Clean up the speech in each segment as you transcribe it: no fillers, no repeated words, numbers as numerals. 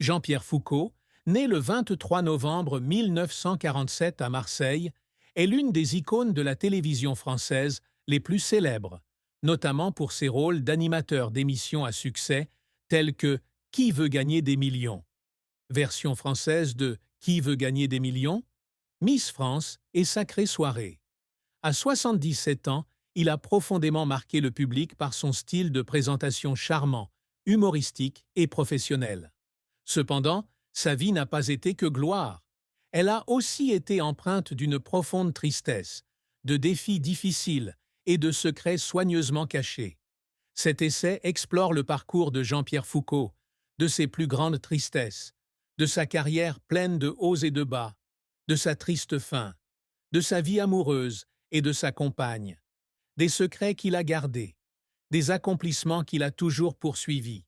Jean-Pierre Foucault, né le 23 novembre 1947 à Marseille, est l'une des icônes de la télévision française les plus célèbres, notamment pour ses rôles d'animateur d'émissions à succès tels que Qui veut gagner des millions? Version française de Qui veut gagner des millions? Miss France et Sacrée soirée. À 77 ans, il a profondément marqué le public par son style de présentation charmant, humoristique et professionnel. Cependant, sa vie n'a pas été que gloire. Elle a aussi été empreinte d'une profonde tristesse, de défis difficiles et de secrets soigneusement cachés. Cet essai explore le parcours de Jean-Pierre Foucault, de ses plus grandes tristesses, de sa carrière pleine de hauts et de bas, de sa triste fin, de sa vie amoureuse et de sa compagne, des secrets qu'il a gardés, des accomplissements qu'il a toujours poursuivis,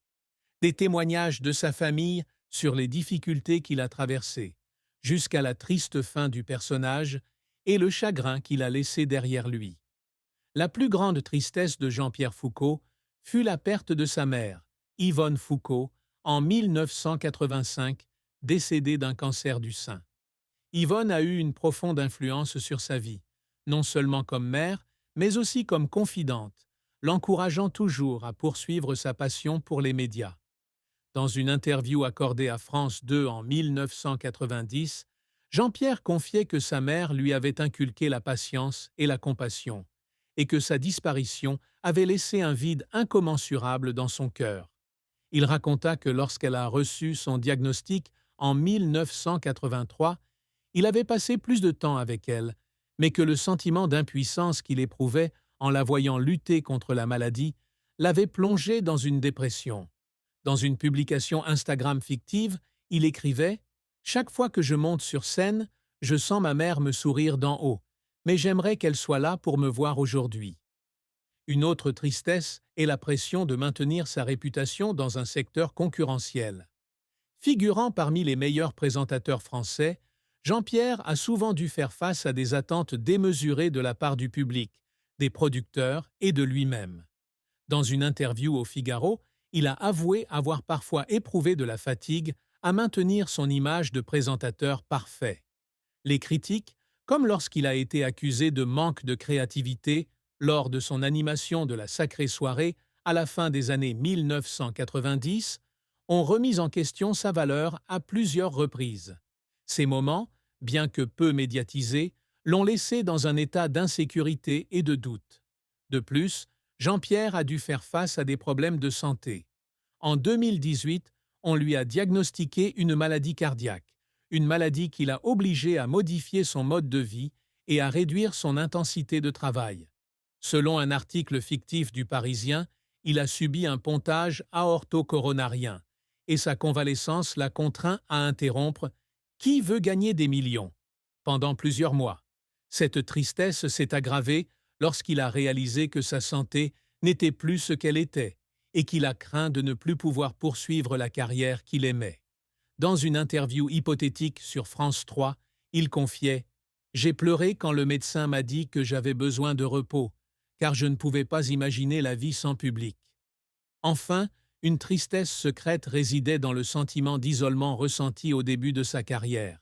des témoignages de sa famille sur les difficultés qu'il a traversées, jusqu'à la triste fin du personnage et le chagrin qu'il a laissé derrière lui. La plus grande tristesse de Jean-Pierre Foucault fut la perte de sa mère, Yvonne Foucault, en 1985, décédée d'un cancer du sein. Yvonne a eu une profonde influence sur sa vie, non seulement comme mère, mais aussi comme confidente, l'encourageant toujours à poursuivre sa passion pour les médias. Dans une interview accordée à France 2 en 1990, Jean-Pierre confiait que sa mère lui avait inculqué la patience et la compassion, et que sa disparition avait laissé un vide incommensurable dans son cœur. Il raconta que lorsqu'elle a reçu son diagnostic en 1983, il avait passé plus de temps avec elle, mais que le sentiment d'impuissance qu'il éprouvait en la voyant lutter contre la maladie l'avait plongé dans une dépression. Dans une publication Instagram fictive, il écrivait « Chaque fois que je monte sur scène, je sens ma mère me sourire d'en haut, mais j'aimerais qu'elle soit là pour me voir aujourd'hui. » Une autre tristesse est la pression de maintenir sa réputation dans un secteur concurrentiel. Figurant parmi les meilleurs présentateurs français, Jean-Pierre a souvent dû faire face à des attentes démesurées de la part du public, des producteurs et de lui-même. Dans une interview au Figaro, il a avoué avoir parfois éprouvé de la fatigue à maintenir son image de présentateur parfait. Les critiques, comme lorsqu'il a été accusé de manque de créativité lors de son animation de la Sacrée soirée à la fin des années 1990, ont remis en question sa valeur à plusieurs reprises. Ces moments, bien que peu médiatisés, l'ont laissé dans un état d'insécurité et de doute. De plus, Jean-Pierre a dû faire face à des problèmes de santé. En 2018, on lui a diagnostiqué une maladie cardiaque, une maladie qui l'a obligé à modifier son mode de vie et à réduire son intensité de travail. Selon un article fictif du Parisien, il a subi un pontage aorto-coronarien et sa convalescence l'a contraint à interrompre « Qui veut gagner des millions ?» pendant plusieurs mois. Cette tristesse s'est aggravée lorsqu'il a réalisé que sa santé n'était plus ce qu'elle était et qu'il a craint de ne plus pouvoir poursuivre la carrière qu'il aimait. Dans une interview hypothétique sur France 3, il confiait « J'ai pleuré quand le médecin m'a dit que j'avais besoin de repos, car je ne pouvais pas imaginer la vie sans public. » Enfin, une tristesse secrète résidait dans le sentiment d'isolement ressenti au début de sa carrière.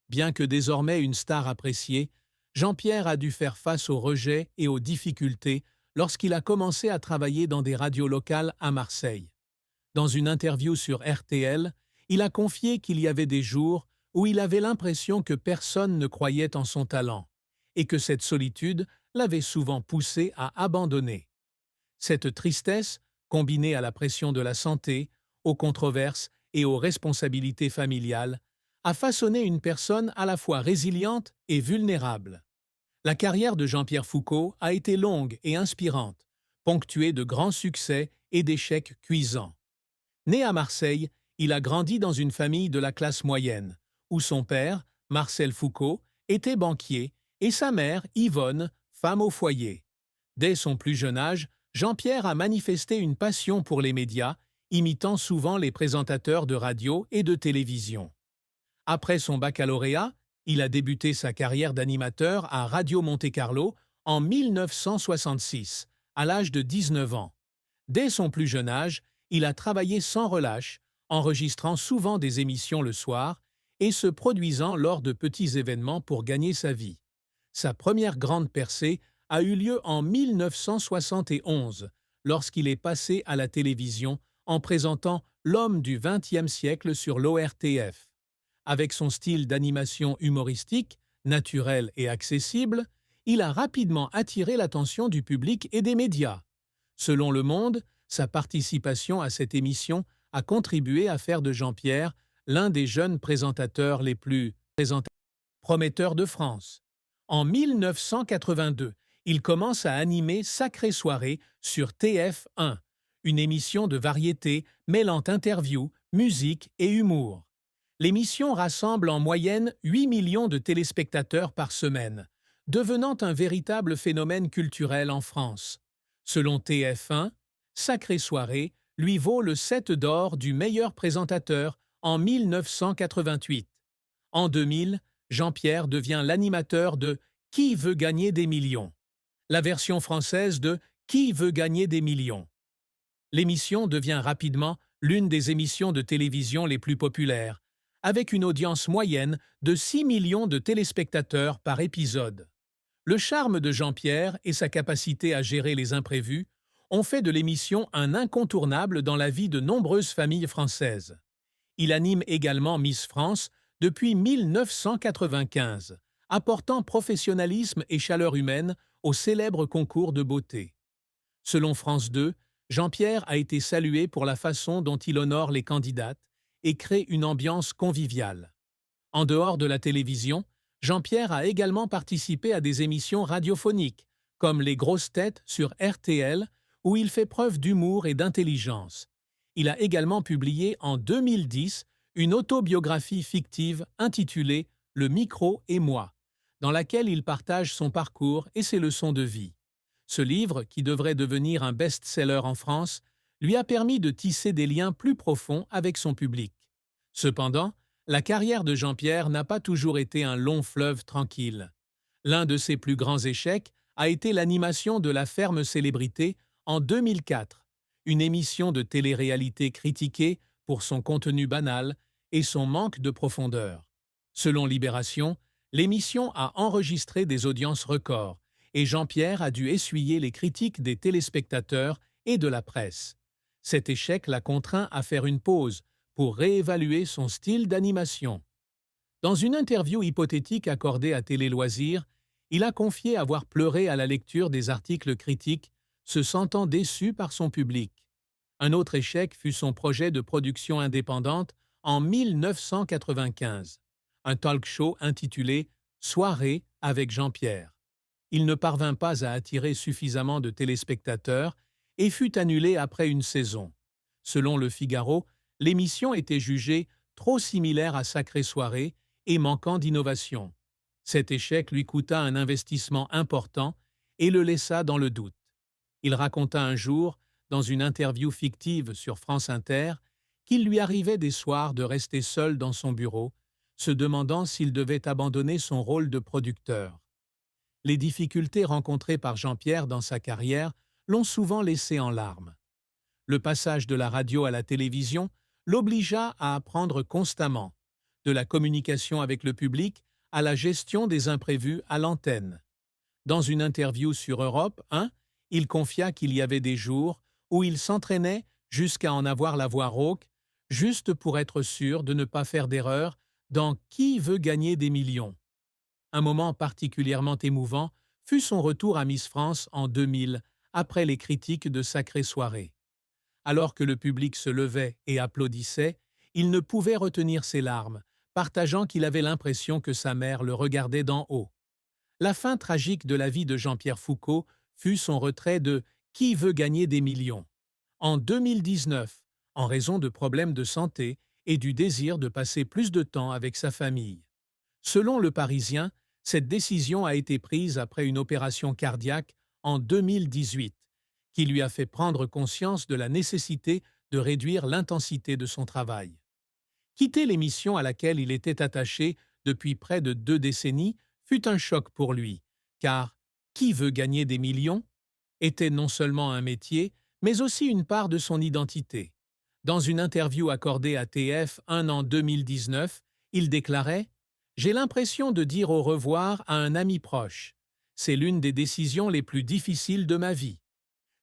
Bien que désormais une star appréciée, Jean-Pierre a dû faire face aux rejets et aux difficultés lorsqu'il a commencé à travailler dans des radios locales à Marseille. Dans une interview sur RTL, il a confié qu'il y avait des jours où il avait l'impression que personne ne croyait en son talent et que cette solitude l'avait souvent poussé à abandonner. Cette tristesse, combinée à la pression de la santé, aux controverses et aux responsabilités familiales, a façonné une personne à la fois résiliente et vulnérable. La carrière de Jean-Pierre Foucault a été longue et inspirante, ponctuée de grands succès et d'échecs cuisants. Né à Marseille, il a grandi dans une famille de la classe moyenne, où son père, Marcel Foucault, était banquier et sa mère, Yvonne, femme au foyer. Dès son plus jeune âge, Jean-Pierre a manifesté une passion pour les médias, imitant souvent les présentateurs de radio et de télévision. Après son baccalauréat, il a débuté sa carrière d'animateur à Radio Monte-Carlo en 1966, à l'âge de 19 ans. Dès son plus jeune âge, il a travaillé sans relâche, enregistrant souvent des émissions le soir et se produisant lors de petits événements pour gagner sa vie. Sa première grande percée a eu lieu en 1971, lorsqu'il est passé à la télévision en présentant L'homme du XXe siècle sur l'ORTF. Avec son style d'animation humoristique, naturel et accessible, il a rapidement attiré l'attention du public et des médias. Selon Le Monde, sa participation à cette émission a contribué à faire de Jean-Pierre l'un des jeunes présentateurs les plus prometteurs de France. En 1982, il commence à animer Sacrée Soirée sur TF1, une émission de variété mêlant interviews, musique et humour. L'émission rassemble en moyenne 8 millions de téléspectateurs par semaine, devenant un véritable phénomène culturel en France. Selon TF1, Sacrée Soirée lui vaut le 7 d'or du meilleur présentateur en 1988. En 2000, Jean-Pierre devient l'animateur de Qui veut gagner des millions, la version française de Qui veut gagner des millions. L'émission devient rapidement l'une des émissions de télévision les plus populaires, avec une audience moyenne de 6 millions de téléspectateurs par épisode. Le charme de Jean-Pierre et sa capacité à gérer les imprévus ont fait de l'émission un incontournable dans la vie de nombreuses familles françaises. Il anime également Miss France depuis 1995, apportant professionnalisme et chaleur humaine au célèbre concours de beauté. Selon France 2, Jean-Pierre a été salué pour la façon dont il honore les candidates et crée une ambiance conviviale. En dehors de la télévision, Jean-Pierre a également participé à des émissions radiophoniques, comme Les Grosses Têtes sur RTL, où il fait preuve d'humour et d'intelligence. Il a également publié en 2010 une autobiographie fictive intitulée Le micro et moi, dans laquelle il partage son parcours et ses leçons de vie. Ce livre, qui devrait devenir un best-seller en France, lui a permis de tisser des liens plus profonds avec son public. Cependant, la carrière de Jean-Pierre n'a pas toujours été un long fleuve tranquille. L'un de ses plus grands échecs a été l'animation de La Ferme Célébrité en 2004, une émission de télé-réalité critiquée pour son contenu banal et son manque de profondeur. Selon Libération, l'émission a enregistré des audiences records et Jean-Pierre a dû essuyer les critiques des téléspectateurs et de la presse. Cet échec l'a contraint à faire une pause pour réévaluer son style d'animation. Dans une interview hypothétique accordée à Télé Loisirs, il a confié avoir pleuré à la lecture des articles critiques, se sentant déçu par son public. Un autre échec fut son projet de production indépendante en 1995, un talk-show intitulé « Soirée avec Jean-Pierre ». Il ne parvint pas à attirer suffisamment de téléspectateurs et fut annulé après une saison. Selon Le Figaro, l'émission était jugée trop similaire à Sacrée Soirée et manquant d'innovation. Cet échec lui coûta un investissement important et le laissa dans le doute. Il raconta un jour, dans une interview fictive sur France Inter, qu'il lui arrivait des soirs de rester seul dans son bureau, se demandant s'il devait abandonner son rôle de producteur. Les difficultés rencontrées par Jean-Pierre dans sa carrière l'ont souvent laissé en larmes. Le passage de la radio à la télévision l'obligea à apprendre constamment, de la communication avec le public à la gestion des imprévus à l'antenne. Dans une interview sur Europe 1, il confia qu'il y avait des jours où il s'entraînait jusqu'à en avoir la voix rauque, juste pour être sûr de ne pas faire d'erreur dans Qui veut gagner des millions. Un moment particulièrement émouvant fut son retour à Miss France en 2000, après les critiques de Sacrée Soirée. Alors que le public se levait et applaudissait, il ne pouvait retenir ses larmes, partageant qu'il avait l'impression que sa mère le regardait d'en haut. La fin tragique de la vie de Jean-Pierre Foucault fut son retrait de Qui veut gagner des millions en 2019, en raison de problèmes de santé et du désir de passer plus de temps avec sa famille. Selon Le Parisien, cette décision a été prise après une opération cardiaque en 2018, qui lui a fait prendre conscience de la nécessité de réduire l'intensité de son travail. Quitter l'émission à laquelle il était attaché depuis près de 2 décennies fut un choc pour lui, car Qui veut gagner des millions était non seulement un métier, mais aussi une part de son identité. Dans une interview accordée à TF1 en 2019, il déclarait « J'ai l'impression de dire au revoir à un ami proche. C'est l'une des décisions les plus difficiles de ma vie. »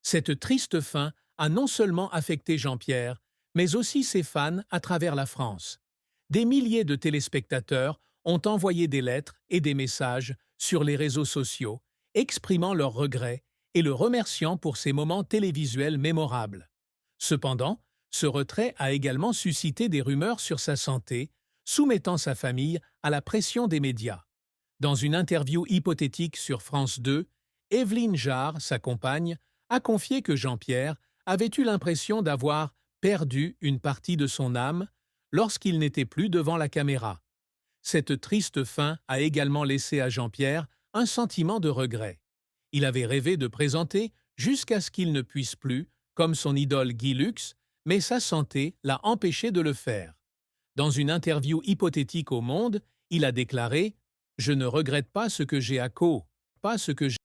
Cette triste fin a non seulement affecté Jean-Pierre, mais aussi ses fans à travers la France. Des milliers de téléspectateurs ont envoyé des lettres et des messages sur les réseaux sociaux, exprimant leurs regrets et le remerciant pour ces moments télévisuels mémorables. Cependant, ce retrait a également suscité des rumeurs sur sa santé, soumettant sa famille à la pression des médias. Dans une interview hypothétique sur France 2, Evelyne Jarre, sa compagne, a confié que Jean-Pierre avait eu l'impression d'avoir perdu une partie de son âme lorsqu'il n'était plus devant la caméra. Cette triste fin a également laissé à Jean-Pierre un sentiment de regret. Il avait rêvé de présenter jusqu'à ce qu'il ne puisse plus, comme son idole Guy Lux, mais sa santé l'a empêché de le faire. Dans une interview hypothétique au Monde, il a déclaré « Je ne regrette pas ce que j'ai à cause, pas ce que j'ai